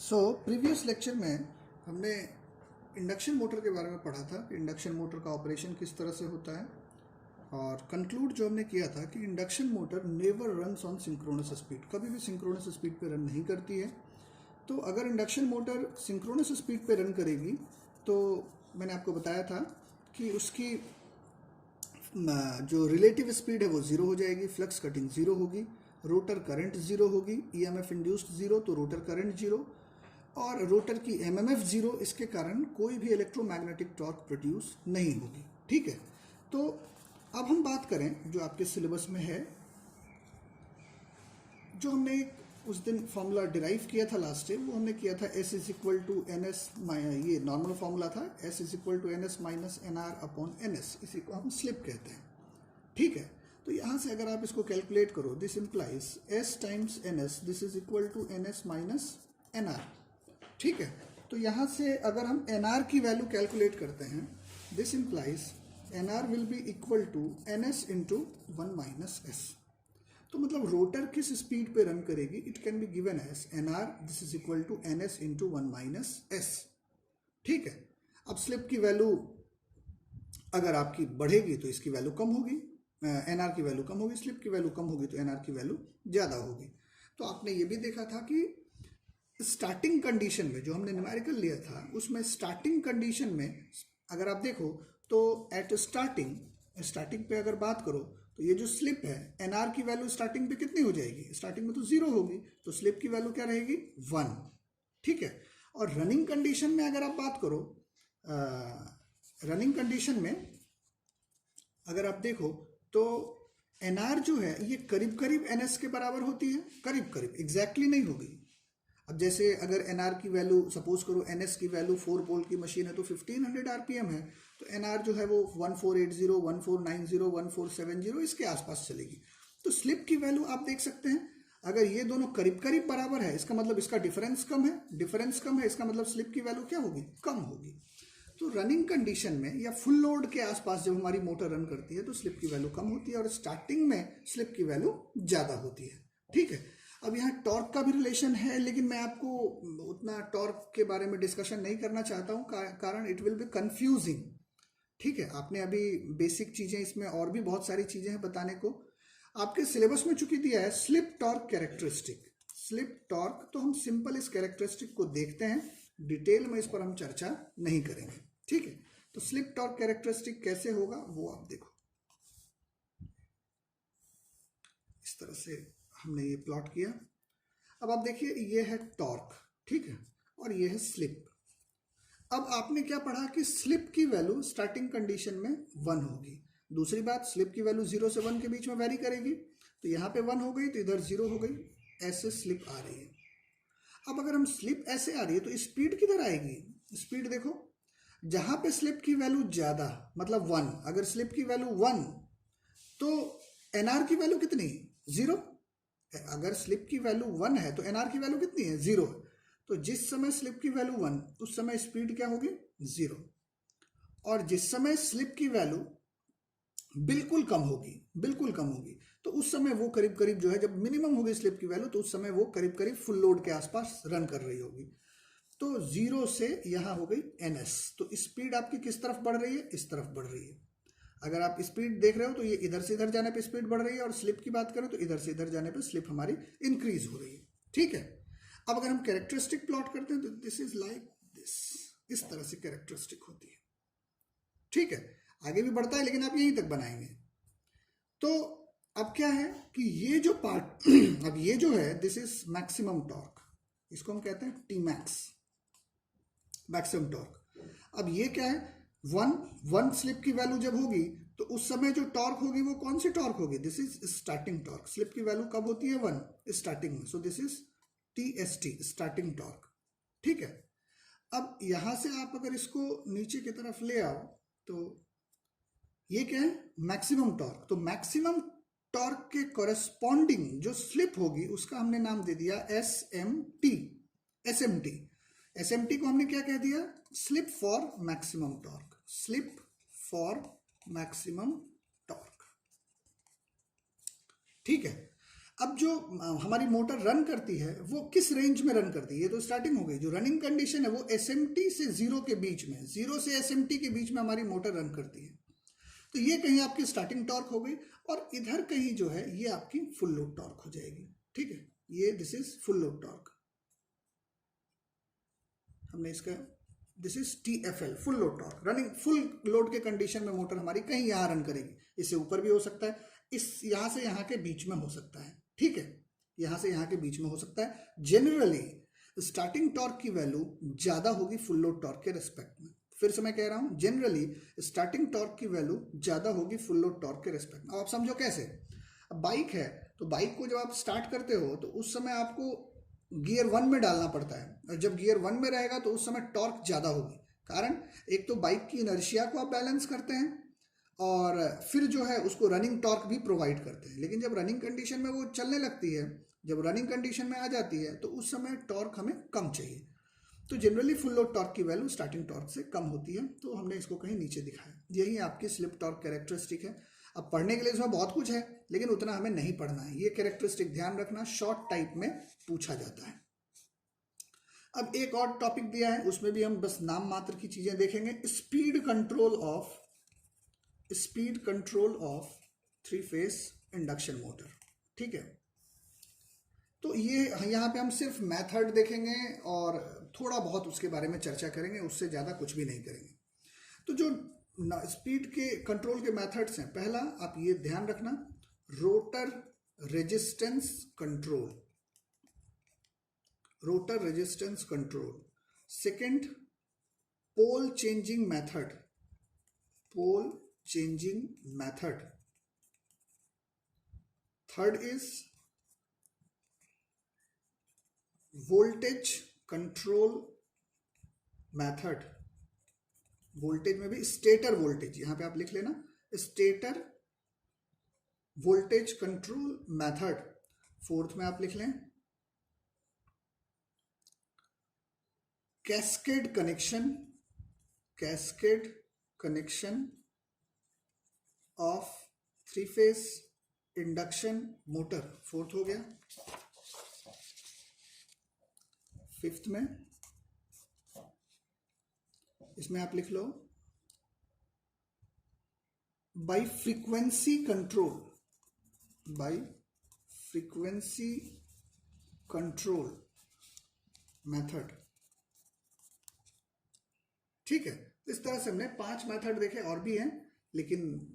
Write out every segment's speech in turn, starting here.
Previous lecture में हमने induction motor के बारे में पढ़ा था कि इंडक्शन मोटर का ऑपरेशन किस तरह से होता है, और कंक्लूड जो हमने किया था कि induction motor never runs on synchronous speed, कभी भी सिंक्रोनस स्पीड पे रन नहीं करती है। तो अगर इंडक्शन मोटर सिंक्रोनस स्पीड पे रन करेगी तो मैंने आपको बताया था कि उसकी जो रिलेटिव स्पीड है वो ज़ीरो हो जाएगी, फ्लक्स कटिंग ज़ीरो होगी, रोटर करंट ज़ीरो होगी, ईएमएफ इंड्यूस्ड ज़ीरो तो रोटर करंट ज़ीरो, और रोटर की एमएमएफ ज़ीरो। इसके कारण कोई भी इलेक्ट्रोमैग्नेटिक टॉर्क प्रोड्यूस नहीं होगी। ठीक है, तो अब हम बात करें जो आपके सिलेबस में है, जो हमने उस दिन फॉर्मूला डिराइव किया था लास्ट टाइम, वो हमने किया था S is equal to N S, ये नॉर्मल फॉर्मूला था, S is equal to N S minus N R upon N S, इसी को हम स्लिप कहते हैं। ठीक है, तो यहाँ से अगर आप इसको कैलकुलेट करो, this implies S times N S, this is equal to N S minus N R. ठीक है, तो यहाँ से अगर हम एन आर की वैल्यू कैलकुलेट करते हैं, this implies N R will be equal to N S into one minus S. तो मतलब रोटर किस स्पीड पे रन करेगी, it can be given as N R this is equal to N S into one minus S. ठीक है, अब slip की value अगर आपकी बढ़ेगी तो इसकी वैल्यू कम होगी, एन आर की वैल्यू कम होगी, स्लिप की वैल्यू कम होगी तो एन आर की वैल्यू ज़्यादा होगी। तो आपने ये भी देखा था कि स्टार्टिंग कंडीशन में जो हमने न्यूमेरिकल लिया था, उसमें स्टार्टिंग कंडीशन में अगर आप देखो तो एट स्टार्टिंग पे अगर बात करो तो ये जो स्लिप है, एनआर की वैल्यू स्टार्टिंग पे कितनी हो जाएगी, स्टार्टिंग में तो जीरो होगी, तो स्लिप की वैल्यू क्या रहेगी, 1। ठीक है, और रनिंग कंडीशन में अगर आप बात करो, रनिंग कंडीशन में अगर आप देखो तो एनआर जो है ये करीब करीब एनएस के बराबर होती है, करीब करीब, एग्जैक्टली नहीं होगी। अब जैसे अगर एनआर की वैल्यू सपोज करो, एनएस की वैल्यू 4 पोल की मशीन है तो 1500 आरपीएम है, तो एनआर जो है वो 1480, 1490, 1470 इसके आसपास चलेगी। तो स्लिप की वैल्यू आप देख सकते हैं, अगर ये दोनों करीब करीब बराबर है, इसका मतलब इसका डिफरेंस कम है, डिफरेंस कम है, इसका मतलब स्लिप की वैल्यू क्या होगी, कम होगी। तो रनिंग कंडीशन में या फुल लोड के आसपास जब हमारी मोटर रन करती है तो स्लिप की वैल्यू कम होती है, और स्टार्टिंग में स्लिप की वैल्यू ज़्यादा होती है। ठीक है, अब यहाँ टॉर्क का भी रिलेशन है, लेकिन मैं आपको उतना टॉर्क के बारे में डिस्कशन नहीं करना चाहता हूँ, कारण इट विल बी कंफ्यूजिंग। ठीक है, आपने अभी बेसिक चीज़ें, इसमें और भी बहुत सारी चीज़ें हैं बताने को। आपके सिलेबस में चूंकि दिया है slip torque characteristic, slip torque, तो हम सिंपल इस कैरेक्टरिस्टिक को देखते हैं, डिटेल में इस पर हम चर्चा नहीं करेंगे। ठीक है, तो स्लिप टॉर्क कैरेक्टरिस्टिक कैसे होगा वो आप देखो, इस तरह से हमने ये प्लॉट किया। अब आप देखिए, ये है टॉर्क, ठीक है, और ये है स्लिप। अब आपने क्या पढ़ा कि स्लिप की वैल्यू स्टार्टिंग कंडीशन में 1 होगी। दूसरी बात, स्लिप की वैल्यू 0 से 1 के बीच में वेरी करेगी, तो यहाँ पे 1 हो गई तो इधर 0 हो गई, ऐसे स्लिप आ रही है। अब अगर हम स्लिप ऐसे आ रही है तो स्पीड किधर आएगी, स्पीड देखो, जहाँ पे स्लिप की वैल्यू ज़्यादा मतलब 1, अगर स्लिप की वैल्यू 1 तो एनआर की वैल्यू कितनी, 0। अगर स्लिप की वैल्यू 1 है तो एनआर की वैल्यू कितनी है, 0। तो जिस समय स्लिप की वैल्यू 1, उस समय स्पीड क्या होगी, 0। और जिस समय स्लिप की वैल्यू बिल्कुल कम होगी, बिल्कुल कम होगी, तो उस समय वो करीब करीब जो है, जब मिनिमम होगी स्लिप की वैल्यू, तो उस समय वो करीब करीब फुल लोड के आसपास रन कर रही होगी। तो 0 से यहाँ हो गई एनएस, तो स्पीड आपकी किस तरफ बढ़ रही है, इस तरफ बढ़ रही है। अगर आप स्पीड देख रहे हो तो ये इधर से इधर जाने पे स्पीड बढ़ रही है, और स्लिप की बात करें तो इधर से इधर जाने पे स्लिप हमारी इंक्रीज हो रही है। ठीक है, अब अगर हम कैरेक्टरिस्टिक प्लॉट करते हैं तो दिस इज लाइक दिस, इस तरह से कैरेक्टरिस्टिक होती है। ठीक है, आगे भी बढ़ता है लेकिन आप यहीं तक बनाएंगे। तो अब क्या है कि ये जो पार्ट अब ये जो है, दिस इज मैक्सिमम टॉर्क, इसको हम कहते हैं टी मैक्स, मैक्सिमम टॉर्क। अब ये क्या है, 1 स्लिप की वैल्यू जब होगी तो उस समय जो टॉर्क होगी वो कौन सी टॉर्क होगी, this is starting torque. Slip की वैल्यू कब होती है, 1 स्टार्टिंग में, सो this is TST, starting torque. ठीक है, अब यहां से आप अगर इसको नीचे की तरफ ले आओ तो ये क्या है, मैक्सिमम टॉर्क। तो मैक्सिमम टॉर्क के कॉरेस्पॉन्डिंग जो स्लिप होगी उसका हमने नाम दे दिया SMT। SMT को हमने क्या कह दिया, slip for maximum torque, slip for maximum torque. ठीक है, अब जो हमारी मोटर रन करती है वो किस रेंज में रन करती है, ये तो स्टार्टिंग हो गई। जो रनिंग कंडीशन है वो एसएमटी से जीरो के बीच में, जीरो से एसएमटी के बीच में हमारी मोटर रन करती है। तो ये कहीं आपकी स्टार्टिंग टॉर्क हो गई, और इधर कहीं जो है ये आपकी फुल लोड टॉर्क हो जाएगी। ठीक है, ये this is full load torque, हमने इसका this is TFL, full load torque. Running full load के कंडीशन में मोटर हमारी कहीं यहाँ रन करेगी, इससे ऊपर भी हो सकता है, इस यहाँ से यहाँ के बीच में हो सकता है। ठीक है, यहाँ से यहाँ के बीच में हो सकता है। जनरली स्टार्टिंग टॉर्क की वैल्यू ज़्यादा होगी फुल लोड टॉर्क के रेस्पेक्ट में। फिर से मैं कह रहा हूँ, जनरली स्टार्टिंग टॉर्क की वैल्यू ज़्यादा होगी फुल लोड टॉर्क के रेस्पेक्ट में। अब आप समझो कैसे। अब बाइक है, तो बाइक को जब आप स्टार्ट करते हो तो उस समय आपको गियर 1 में डालना पड़ता है, और जब गियर 1 में रहेगा तो उस समय टॉर्क ज़्यादा होगी। कारण एक तो बाइक की इनर्शिया को आप बैलेंस करते हैं, और फिर जो है उसको रनिंग टॉर्क भी प्रोवाइड करते हैं। लेकिन जब रनिंग कंडीशन में वो चलने लगती है, जब रनिंग कंडीशन में आ जाती है, तो उस समय टॉर्क हमें कम चाहिए। तो जनरली फुल लोड टॉर्क की वैल्यू स्टार्टिंग टॉर्क से कम होती है, तो हमने इसको कहीं नीचे दिखाया। यही आपकी स्लिप टॉर्क कैरेक्टरिस्टिक है। अब पढ़ने के लिए इसमें बहुत कुछ है, लेकिन उतना हमें नहीं पढ़ना है। ये कैरेक्टरिस्टिक ध्यान रखना, शॉर्ट टाइप में पूछा जाता है। अब एक और टॉपिक दिया है, उसमें भी हम बस नाम मात्र की चीजें देखेंगे। Speed control of 3 phase induction motor. ठीक है, तो ये यहाँ पे हम सिर्फ मेथड देखेंगे और थोड़ा बहुत उसके बारे में चर्चा करेंगे, उससे ज़्यादा कुछ भी नहीं करेंगे। तो जो स्पीड के कंट्रोल के मेथड्स हैं, पहला आप ये ध्यान रखना, rotor resistance control. Second, pole changing method. Third is voltage control method. Voltage में भी स्टेटर वोल्टेज, यहां पे आप लिख लेना, stator voltage control method. Fourth में आप लिख लें cascade connection of 3 phase induction motor. Fourth हो गया। फिफ्थ में इसमें आप लिख लो बाय फ्रीक्वेंसी कंट्रोल मेथड। ठीक है, इस तरह से हमने 5 मेथड देखे, और भी हैं, लेकिन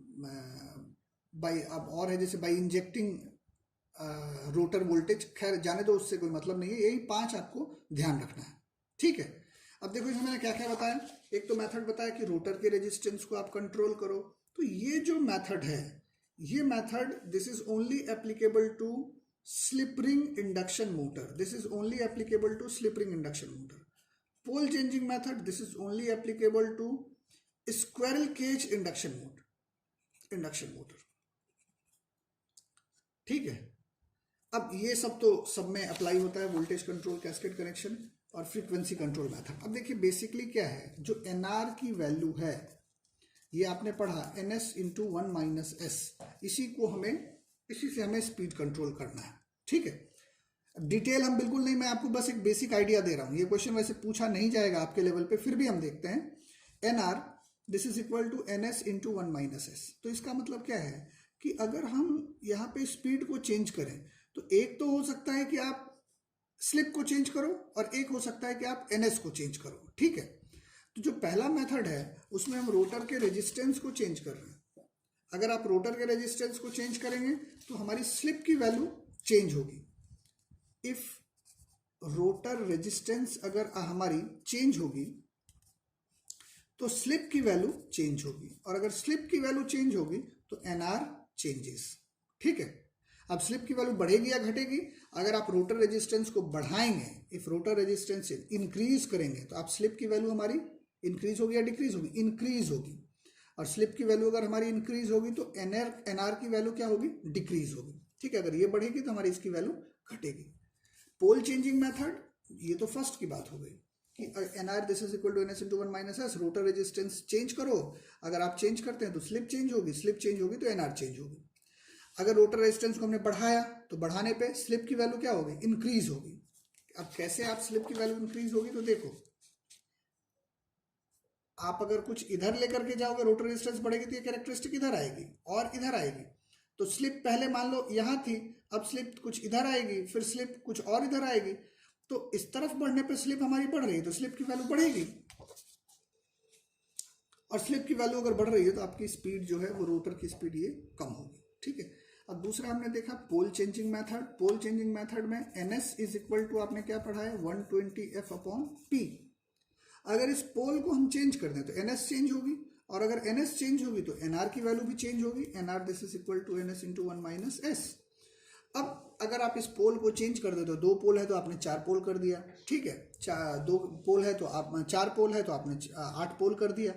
बाय अब और है, जैसे बाय इंजेक्टिंग रोटर वोल्टेज, खैर जाने दो, उससे कोई मतलब नहीं है। यही 5 आपको ध्यान रखना है। ठीक है, अब देखो इसमें मैंने क्या क्या बताया। एक तो मेथड बताया कि रोटर के रेजिस्टेंस को आप कंट्रोल करो। तो ये जो मेथड है, ये method this is only applicable to slip ring induction motor. Pole changing method, this is only applicable to squirrel cage induction motor. ठीक है, अब ये सब तो सब में अप्लाई होता है, वोल्टेज कंट्रोल, कैस्केड कनेक्शन और फ्रीक्वेंसी कंट्रोल मेथड। अब देखिए बेसिकली क्या है, जो NR की वैल्यू है, ये आपने पढ़ा NS × 1 - S, इसी से हमें स्पीड कंट्रोल करना है। ठीक है, डिटेल हम बिल्कुल नहीं, मैं आपको बस एक बेसिक आइडिया दे रहा हूं। ये क्वेश्चन वैसे पूछा नहीं जाएगा आपके लेवल पे, फिर भी हम देखते हैं। NR this is equal to NS × 1 - S। तो इसका मतलब क्या है कि अगर हम यहाँ पे स्पीड को चेंज करें, तो एक तो हो सकता है कि आप स्लिप को चेंज करो, और एक हो सकता है कि आप NS को चेंज करो। ठीक है, तो जो पहला मेथड है उसमें हम रोटर के रेजिस्टेंस को चेंज कर रहे हैं। अगर आप रोटर के रेजिस्टेंस को चेंज करेंगे तो हमारी स्लिप की वैल्यू चेंज होगी। इफ रोटर रेजिस्टेंस अगर हमारी चेंज होगी तो स्लिप की वैल्यू चेंज होगी, और अगर स्लिप की वैल्यू चेंज होगी तो NR चेंजेस। ठीक है, अब स्लिप की वैल्यू बढ़ेगी या घटेगी, अगर आप रोटर रेजिस्टेंस को बढ़ाएंगे, इफ रोटर रेजिस्टेंस इंक्रीज करेंगे, तो आप स्लिप की वैल्यू हमारी इंक्रीज होगी या डिक्रीज होगी, इंक्रीज होगी। और स्लिप की वैल्यू अगर हमारी इंक्रीज होगी तो NR की वैल्यू क्या होगी, डिक्रीज होगी। ठीक है, अगर ये बढ़ेगी तो हमारी इसकी वैल्यू घटेगी। पोल चेंजिंग मेथड, ये तो फर्स्ट की बात हो गई कि NR this is equal to NS × 1 - S। Rotor resistance change करो, अगर आप चेंज करते हैं तो स्लिप चेंज होगी, स्लिप चेंज होगी तो NR चेंज होगी। अगर रोटर रेजिस्टेंस को हमने बढ़ाया तो बढ़ाने पे स्लिप की वैल्यू क्या होगी, इंक्रीज होगी। अब कैसे आप स्लिप की वैल्यू इंक्रीज होगी, तो देखो आप अगर कुछ इधर लेकर के जाओगे रोटर रेजिस्टेंस बढ़ेगी तो ये कैरेक्टरिस्टिक इधर आएगी और इधर आएगी। तो स्लिप पहले मान लो यहाँ थी, अब स्लिप कुछ इधर आएगी, फिर स्लिप कुछ और इधर आएगी। तो इस तरफ बढ़ने पे स्लिप हमारी बढ़ रही है तो स्लिप की वैल्यू बढ़ेगी, और स्लिप की वैल्यू अगर बढ़ रही है तो आपकी स्पीड जो है वो रोटर की स्पीड ये कम होगी। ठीक है। अब दूसरा हमने देखा पोल चेंजिंग मेथड। पोल चेंजिंग मेथड में NS इज इक्वल टू आपने क्या पढ़ा है 120F अपॉन P। अगर इस पोल को हम चेंज कर दें तो NS चेंज होगी, और अगर NS चेंज होगी तो NR की वैल्यू भी चेंज होगी। NR this is equal to NS into 1 minus S। अब अगर आप इस पोल को चेंज कर दे तो 2 पोल है तो आपने 4 पोल कर दिया। ठीक है, 2 पोल है तो आप 4 पोल है तो आपने 8 पोल कर दिया।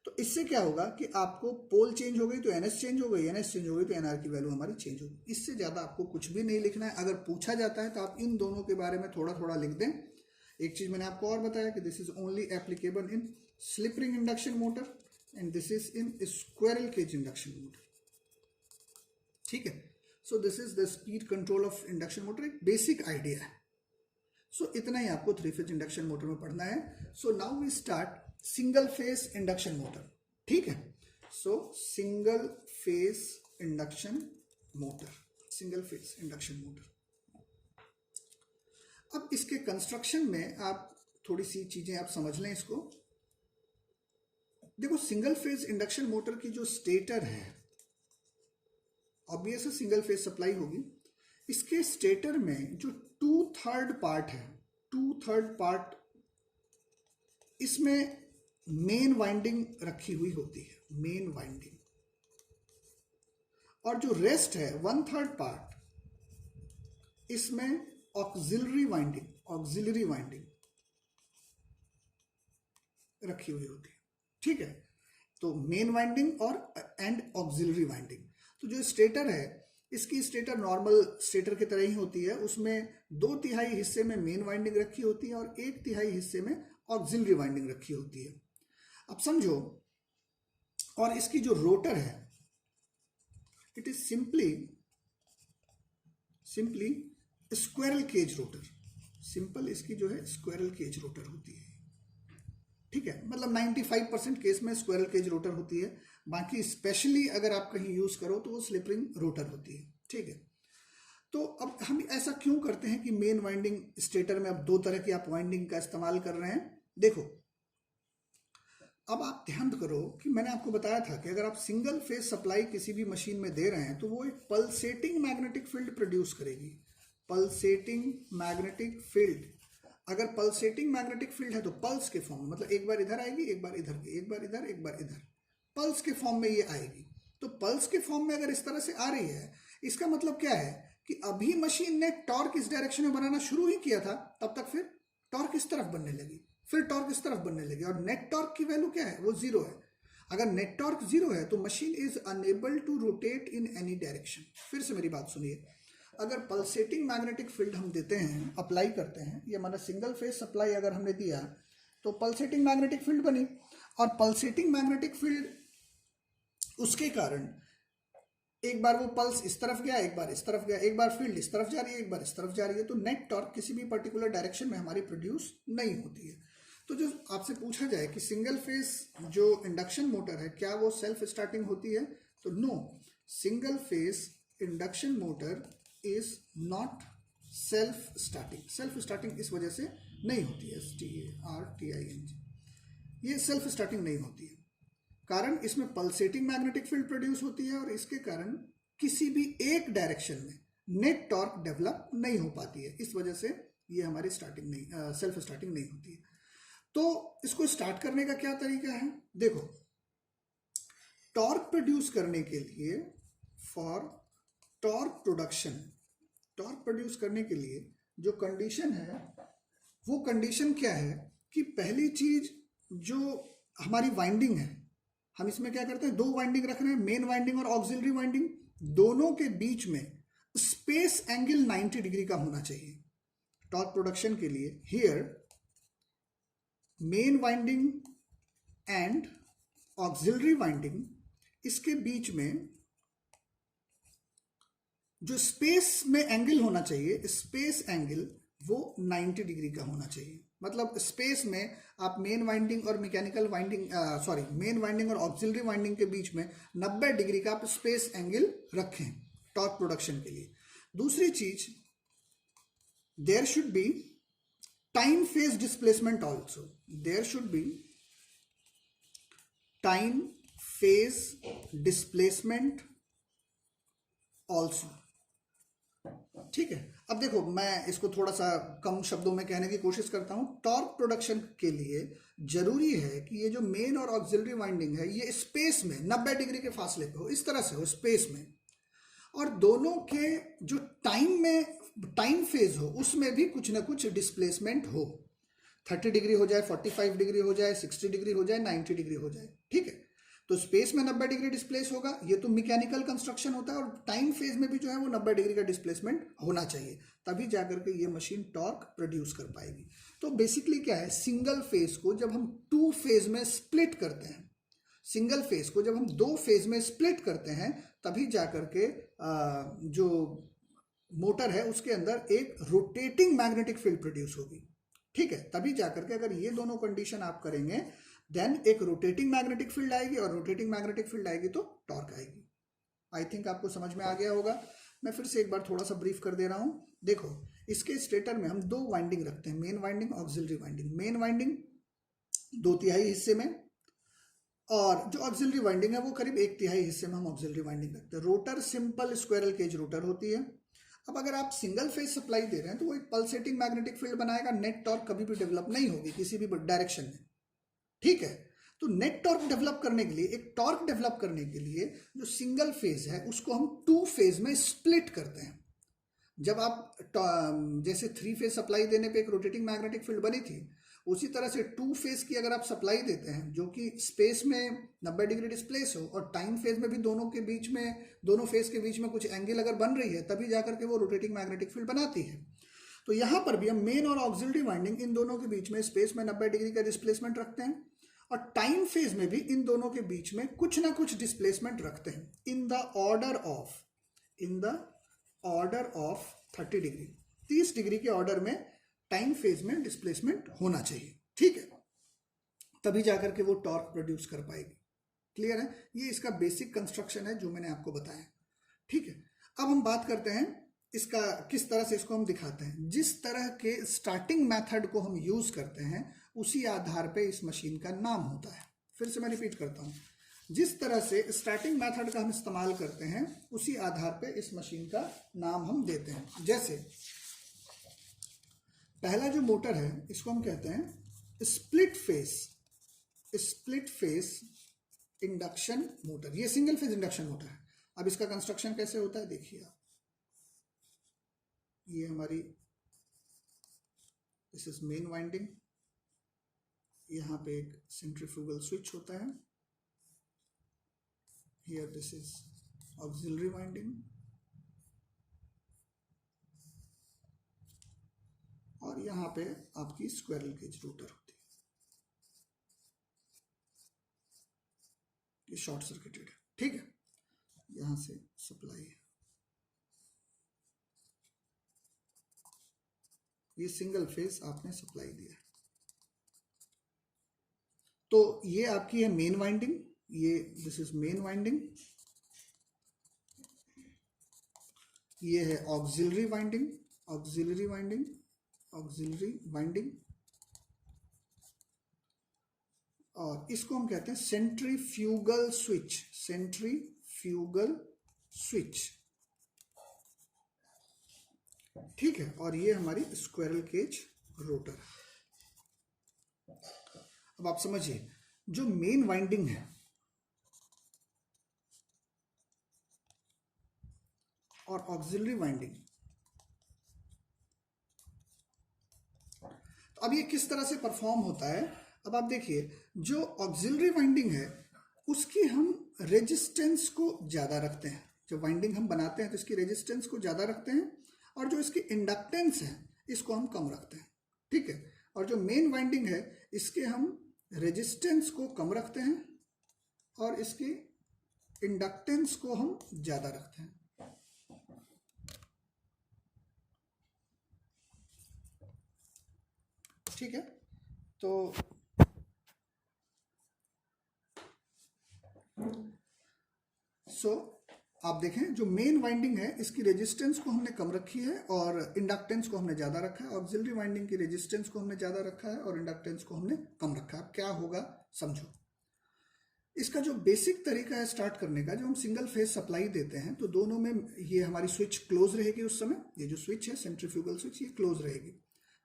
तो इससे क्या होगा कि आपको पोल चेंज हो गई तो NS चेंज हो गई, NS चेंज हो गई तो NR की वैल्यू हमारी चेंज होगी। इससे ज़्यादा आपको कुछ भी नहीं लिखना है। अगर पूछा जाता है तो आप इन दोनों के बारे में थोड़ा थोड़ा लिख दें। एक चीज़ मैंने आपको और बताया कि this is only applicable in slip ring induction motor and this is in squirrel cage induction motor. ठीक है, so this is the speed control of induction motor, एक बेसिक आइडिया है। सो इतना ही आपको 3 फेज इंडक्शन मोटर में पढ़ना है। So now we start single phase induction motor. ठीक है, so single phase induction motor, single phase induction motor. अब इसके कंस्ट्रक्शन में आप थोड़ी सी चीजें आप समझ लें इसको। देखो सिंगल फेज इंडक्शन मोटर की जो स्टेटर है, ऑब्वियस है सिंगल फेज सप्लाई होगी। इसके स्टेटर में जो 2/3 पार्ट है, 2/3 पार्ट, इसमें मेन वाइंडिंग रखी हुई होती है, मेन वाइंडिंग। और जो रेस्ट है 1/3 पार्ट, इसमें ऑक्सिलरी वाइंडिंग, ऑक्सिलरी वाइंडिंग रखी हुई होती है। ठीक है, तो मेन वाइंडिंग और एंड ऑक्सिलरी वाइंडिंग। तो जो स्टेटर है, इसकी स्टेटर नॉर्मल स्टेटर की तरह ही होती है। उसमें 2/3 हिस्से में मेन वाइंडिंग रखी होती है और 1/3 हिस्से में ऑक्सिलरी वाइंडिंग रखी होती है। अब समझो, और इसकी जो रोटर है, it is simply squirrel cage rotor. Simple इसकी जो है स्क्वायरल केज रोटर होती है। ठीक है, मतलब 95% केस में स्क्वायरल केज रोटर होती है। बाकी स्पेशली अगर आप कहीं यूज करो तो वो स्लिप रिंग रोटर होती है। ठीक है, तो अब हम ऐसा क्यों करते हैं कि मेन वाइंडिंग स्टेटर में अब 2 तरह की आप वाइंडिंग का इस्तेमाल कर रहे हैं। देखो अब आप ध्यान करो कि मैंने आपको बताया था कि अगर आप सिंगल फेज सप्लाई किसी भी मशीन में दे रहे हैं तो वो एक पल्सेटिंग मैग्नेटिक फील्ड प्रोड्यूस करेगी। पल्सेटिंग मैग्नेटिक फील्ड, अगर पल्सेटिंग मैग्नेटिक फील्ड है तो पल्स के फॉर्म में, मतलब एक बार इधर आएगी, एक बार इधर, एक बार इधर, एक बार इधर, पल्स के फॉर्म में ये आएगी। तो पल्स के फॉर्म में अगर इस तरह से आ रही है, इसका मतलब क्या है कि अभी मशीन ने टॉर्क इस डायरेक्शन में बनाना शुरू ही किया था, तब तक फिर टॉर्क इस तरफ बनने लगी, फिर टॉर्क इस तरफ बनने लगी, और नेट टॉर्क की वैल्यू क्या है, वो 0 है। अगर नेट टॉर्क 0 है तो machine is unable to rotate in any direction. फिर से मेरी बात सुनिए, अगर पल्सेटिंग मैग्नेटिक फील्ड हम देते हैं, अप्लाई करते हैं, ये हमारा सिंगल फेज सप्लाई अगर हमने दिया तो पल्सेटिंग मैग्नेटिक फील्ड बनी, और पल्सेटिंग मैग्नेटिक फील्ड उसके कारण एक बार वो पल्स इस तरफ गया, एक बार इस तरफ गया, एक बार फील्ड इस तरफ जा रही है, एक बार इस तरफ जा रही है, तो नेट टॉर्क किसी भी पर्टिकुलर डायरेक्शन में हमारी प्रोड्यूस नहीं होती है। तो जो आपसे पूछा जाए कि सिंगल फेज जो इंडक्शन मोटर है क्या वो सेल्फ स्टार्टिंग होती है, तो no, single phase induction motor is not self starting. Self starting इस वजह से नहीं होती है, STARTING, ये सेल्फ स्टार्टिंग नहीं होती है। कारण इसमें पल्सेटिंग मैग्नेटिक फील्ड प्रोड्यूस होती है, और इसके कारण किसी भी एक डायरेक्शन में नेट टॉर्क डेवलप नहीं हो पाती है। इस वजह से ये हमारी स्टार्टिंग नहीं, सेल्फ स्टार्टिंग नहीं होती है। तो इसको स्टार्ट करने का क्या तरीका है, देखो टॉर्क प्रोड्यूस करने के लिए, for torque production, torque produce करने के लिए जो कंडीशन है वो कंडीशन क्या है कि पहली चीज जो हमारी वाइंडिंग है, हम इसमें क्या करते हैं, 2 वाइंडिंग रख रहे हैं, मेन वाइंडिंग और ऑक्सिलरी वाइंडिंग, दोनों के बीच में स्पेस एंगल 90 डिग्री का होना चाहिए टॉर्क प्रोडक्शन के लिए। Here main winding and auxiliary winding, इसके बीच में जो स्पेस में एंगल होना चाहिए, स्पेस एंगल वो 90 डिग्री का होना चाहिए। मतलब स्पेस में आप मेन वाइंडिंग और मैकेनिकल वाइंडिंग मेन वाइंडिंग और ऑक्सिलरी वाइंडिंग के बीच में 90 डिग्री का आप स्पेस एंगल रखें टॉर्क प्रोडक्शन के लिए। दूसरी चीज, there should be time phase displacement also, there should be time phase displacement also. ठीक है, अब देखो मैं इसको थोड़ा सा कम शब्दों में कहने की कोशिश करता हूं। टॉर्क प्रोडक्शन के लिए जरूरी है कि ये जो मेन और ऑक्सिलरी वाइंडिंग है ये स्पेस में 90 डिग्री के फासले पे हो, इस तरह से हो स्पेस में, और दोनों के जो टाइम फेज हो उसमें भी कुछ ना कुछ डिस्प्लेसमेंट हो। 30 डिग्री हो जाए, 45 डिग्री हो जाए, 60 डिग्री हो जाए, 90 डिग्री हो जाए। ठीक है, तो स्पेस में 90 डिग्री डिस्प्लेस होगा, ये तो मैकेनिकल कंस्ट्रक्शन होता है, और टाइम फेज में भी जो है वो 90 डिग्री का डिस्प्लेसमेंट होना चाहिए, तभी जाकर के ये मशीन टॉर्क प्रोड्यूस कर पाएगी। तो बेसिकली क्या है, सिंगल फेज को जब हम 2 फेज में स्प्लिट करते हैं, सिंगल फेज को जब हम 2 फेज में स्प्लिट करते हैं, तभी जाकर के जो मोटर है उसके अंदर एक रोटेटिंग मैग्नेटिक फील्ड प्रोड्यूस होगी। ठीक है, तभी जाकर के अगर ये दोनों कंडीशन आप करेंगे देन एक रोटेटिंग मैग्नेटिक फील्ड आएगी, और रोटेटिंग मैग्नेटिक फील्ड आएगी तो टॉर्क आएगी। आई थिंक आपको समझ में आ गया होगा। मैं फिर से एक बार थोड़ा सा ब्रीफ कर दे रहा हूं। देखो, इसके स्टेटर में हम 2 वाइंडिंग रखते हैं, main winding, auxiliary winding. Main winding 2/3 हिस्से में, और जो ऑक्सिलरी वाइंडिंग है वो करीब 1/3 हिस्से में हम ऑक्सिलरी वाइंडिंग रखते हैं। Rotor simple squirrel cage rotor होती है। अब अगर आप सिंगल फेज सप्लाई दे रहे हैं तो वो एक पल्सेटिंग मैग्नेटिक फील्ड बनाएगा, नेट टॉर्क कभी भी डेवलप नहीं होगी किसी भी डायरेक्शन में। ठीक है, तो नेट टॉर्क डेवलप करने के लिए, एक टॉर्क डेवलप करने के लिए जो सिंगल फेज है उसको हम 2 फेज में स्प्लिट करते हैं। जब आप जैसे 3 फेज सप्लाई देने पे एक रोटेटिंग मैग्नेटिक फील्ड बनी थी, उसी तरह से 2 फेज की अगर आप सप्लाई देते हैं जो कि स्पेस में 90 डिग्री डिस्प्लेस हो, और टाइम फेज में भी दोनों फेज के बीच में कुछ एंगल अगर बन रही है, तभी जाकर के वो रोटेटिंग मैग्नेटिक फील्ड बनाती है। तो यहां पर भी हम मेन और ऑक्सिलरी वाइंडिंग इन दोनों के बीच में स्पेस में 90 डिग्री का डिस्प्लेसमेंट रखते हैं, और टाइम फेज में भी इन दोनों के बीच में कुछ ना कुछ डिस्प्लेसमेंट रखते हैं in the order of 30 degree, 30 degree के ऑर्डर में टाइम फेज में डिस्प्लेसमेंट होना चाहिए। ठीक है, तभी जाकर के वो टॉर्क प्रोड्यूस कर पाएगी। क्लियर है, ये इसका बेसिक कंस्ट्रक्शन है जो मैंने आपको बताया। ठीक है, अब हम बात करते हैं इसका किस तरह से इसको हम दिखाते हैं। जिस तरह के स्टार्टिंग मेथड को हम यूज करते हैं उसी आधार पे इस मशीन का नाम होता है। फिर से मैं रिपीट करता हूं, जिस तरह से स्टार्टिंग मेथड का हम इस्तेमाल करते हैं उसी आधार पे इस मशीन का नाम हम देते हैं। जैसे पहला जो मोटर है इसको हम कहते हैं स्प्लिट फेस इंडक्शन मोटर। ये सिंगल फेज इंडक्शन मोटर है। अब इसका कंस्ट्रक्शन कैसे होता है देखिए आप, ये हमारी दिस इज मेन वाइंडिंग, यहाँ पे एक सेंट्रीफ्यूगल स्विच होता है, here this is auxiliary winding, और यहाँ पे आपकी स्क्वायरल केज रोटर होती है। ये शॉर्ट सर्किटेड है। ठीक है, यहां से सप्लाई है, ये सिंगल फेज आपने सप्लाई दिया। तो ये आपकी है मेन वाइंडिंग, ये दिस इज मेन वाइंडिंग, ये है auxiliary winding, auxiliary winding, auxiliary winding, और इसको हम कहते हैं सेंट्रीफ्यूगल स्विच, सेंट्रीफ्यूगल स्विच। ठीक है, और ये हमारी स्क्वायरल केज रोटर। अब आप समझिए, जो मेन वाइंडिंग है और ऑक्सिलरी वाइंडिंग, तो अब ये किस तरह से परफॉर्म होता है। अब आप देखिए, जो ऑक्सिलरी वाइंडिंग है उसकी हम रेजिस्टेंस को ज़्यादा रखते हैं। जब वाइंडिंग हम बनाते हैं तो इसकी रेजिस्टेंस को ज़्यादा रखते हैं, और जो इसकी इंडक्टेंस है इसको हम कम रखते हैं। ठीक है, और जो मेन वाइंडिंग है इसके हम रेजिस्टेंस को कम रखते हैं और इसकी इंडक्टेंस को हम ज़्यादा रखते हैं। ठीक है। तो आप देखें जो मेन वाइंडिंग है इसकी रेजिस्टेंस को हमने कम रखी है और इंडक्टेंस को हमने ज़्यादा रखा है। ऑक्सिलरी वाइंडिंग की रेजिस्टेंस को हमने ज़्यादा रखा है और इंडक्टेंस को हमने कम रखा है। अब क्या होगा समझो। इसका जो बेसिक तरीका है स्टार्ट करने का, जो हम सिंगल फेज सप्लाई देते हैं तो दोनों में ये हमारी स्विच क्लोज रहेगी। उस समय ये जो स्विच है सेंट्रीफ्यूगल स्विच, ये क्लोज रहेगी।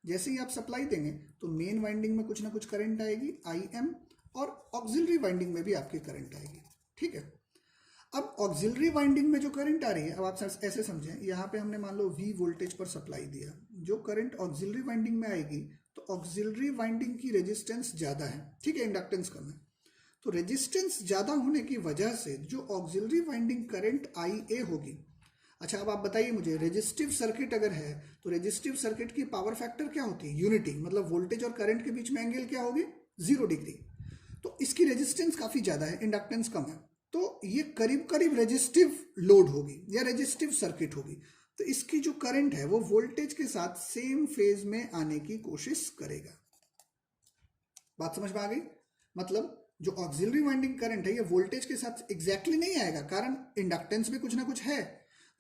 जैसे ही आप सप्लाई देंगे तो मेन वाइंडिंग में कुछ ना कुछ करंट आएगी IM, और ऑक्सिलरी वाइंडिंग में भी आपकी करंट आएगी। ठीक है। अब ऑक्सिलरी वाइंडिंग में जो करंट आ रही है, अब आप ऐसे समझें, यहाँ पे हमने मान लो V वोल्टेज पर सप्लाई दिया। जो करंट ऑक्सिलरी वाइंडिंग में आएगी तो ऑक्सिलरी वाइंडिंग की रेजिस्टेंस ज़्यादा है, ठीक है, इंडक्टेंस कम है। तो रेजिस्टेंस ज़्यादा होने की वजह से जो ऑक्सिलरी वाइंडिंग करंट IA होगी। अच्छा, अब आप बताइए मुझे, रेजिस्टिव सर्किट अगर है तो रेजिस्टिव सर्किट की पावर फैक्टर क्या होती है? यूनिटी। मतलब वोल्टेज और करंट के बीच में एंगल क्या होगी? 0 डिग्री। तो इसकी रेजिस्टेंस काफ़ी ज़्यादा है, इंडक्टेंस कम है, तो ये करीब करीब रेजिस्टिव लोड होगी या रेजिस्टिव सर्किट होगी। तो इसकी जो करंट है वो वोल्टेज के साथ सेम फेज में आने की कोशिश करेगा। बात समझ में आ गई? मतलब जो ऑक्सिलरी वाइंडिंग करंट है ये वोल्टेज के साथ एग्जैक्टली नहीं आएगा, कारण इंडक्टेंस में कुछ ना कुछ है,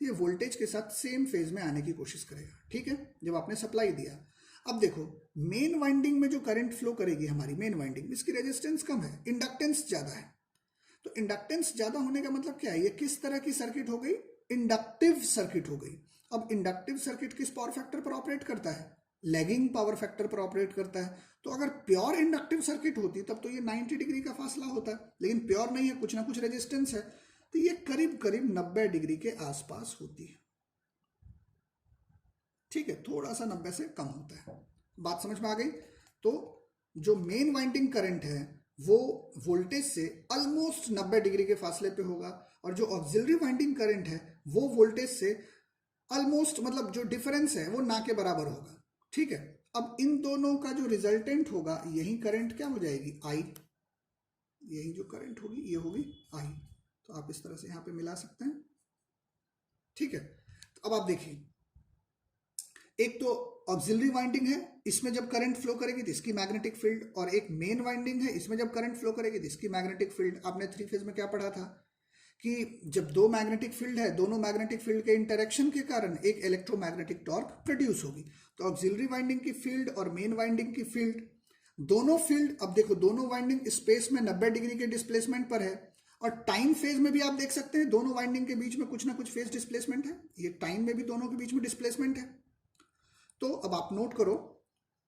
तो ये वोल्टेज के साथ सेम फेज में आने की कोशिश करेगा। ठीक है, जब आपने सप्लाई दिया। अब देखो मेन वाइंडिंग में जो करंट फ्लो करेगी हमारी मेन वाइंडिंग, इसकी रेजिस्टेंस कम है, इंडक्टेंस ज्यादा है। तो इंडक्टेंस ज्यादा होने का मतलब क्या है? ये किस तरह की सर्किट हो गई? इंडक्टिव सर्किट हो गई। अब इंडक्टिव सर्किट किस पावर फैक्टर पर ऑपरेट करता है? लैगिंग पावर फैक्टर पर ऑपरेट करता है। तो अगर प्योर इंडक्टिव सर्किट होती तब तो ये 90 डिग्री का फासला होता है, लेकिन प्योर नहीं है, कुछ ना कुछ रेजिस्टेंस है, तो ये करीब करीब 90 डिग्री के आसपास होती है। ठीक है, थोड़ा सा 90 से कम होता है। बात समझ में आ गई? तो जो मेन वाइंडिंग करंट है वो वोल्टेज से ऑलमोस्ट 90 डिग्री के फासले पे होगा, और जो ऑक्सिलरी वाइंडिंग करंट है वो वोल्टेज से ऑलमोस्ट, मतलब जो डिफरेंस है वो ना के बराबर होगा। ठीक है। अब इन दोनों का जो रिजल्टेंट होगा, यही करंट क्या हो जाएगी? I। यही जो करंट होगी ये होगी I। तो आप इस तरह से यहां पे मिला सकते हैं। ठीक है। तो अब आप देखिए, एक तो ऑक्सिलरी वाइंडिंग है, इसमें जब करंट फ्लो करेगी तो इसकी मैग्नेटिक फील्ड, और एक मेन वाइंडिंग है, इसमें जब करंट फ्लो करेगी तो इसकी मैग्नेटिक फील्ड। आपने 3 फेज में क्या पढ़ा था कि जब दो मैग्नेटिक फील्ड है, दोनों मैग्नेटिक फील्ड के इंटरेक्शन के कारण एक इलेक्ट्रोमैग्नेटिक टॉर्क प्रोड्यूस होगी। तो ऑक्सिलरी वाइंडिंग की फील्ड और मेन वाइंडिंग की फील्ड, दोनों फील्ड, अब देखो दोनों वाइंडिंग स्पेस में 90 डिग्री के डिस्प्लेसमेंट पर है, और टाइम फेज में भी आप देख सकते हैं दोनों वाइंडिंग के बीच में कुछ ना कुछ फेज डिस्प्लेसमेंट है। ये टाइम में भी दोनों के बीच में डिस्प्लेसमेंट है। तो अब आप नोट करो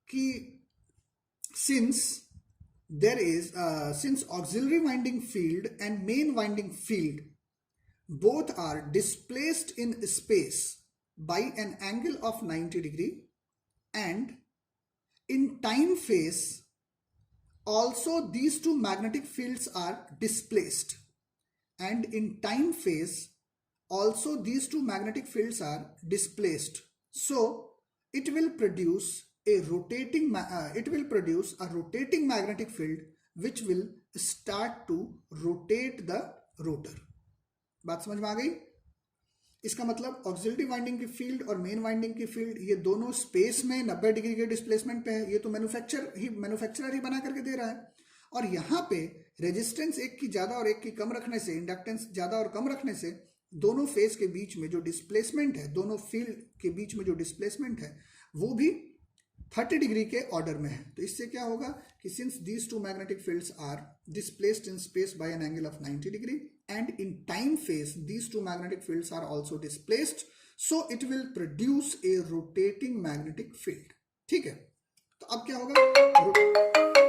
कि since auxiliary winding field and main winding field both are displaced in space by an angle of 90 degree, and in time phase also these two magnetic fields are displaced, and in time phase also these two magnetic fields are displaced, so it will produce a rotating magnetic field which will start to rotate the rotor. बात समझ में आ गई? इसका मतलब auxiliary winding की field और main winding की field ये दोनों स्पेस में 90 डिग्री के डिस्प्लेसमेंट पे है। ये तो मैन्युफैक्चरर ही बना करके दे रहा है, और यहाँ पे रेजिस्टेंस एक की ज्यादा और एक की कम रखने से, इंडक्टेंस ज्यादा और कम रखने से दोनों फेज के बीच में जो डिस्प्लेसमेंट है, दोनों फील्ड के बीच में जो डिस्प्लेसमेंट है वो भी 30 डिग्री के ऑर्डर में है। तो इससे क्या होगा कि since these two magnetic fields are displaced in space by an angle of 90 degree and in time phase these two magnetic fields are also displaced, so it will produce a rotating magnetic field. ठीक है। तो अब क्या होगा?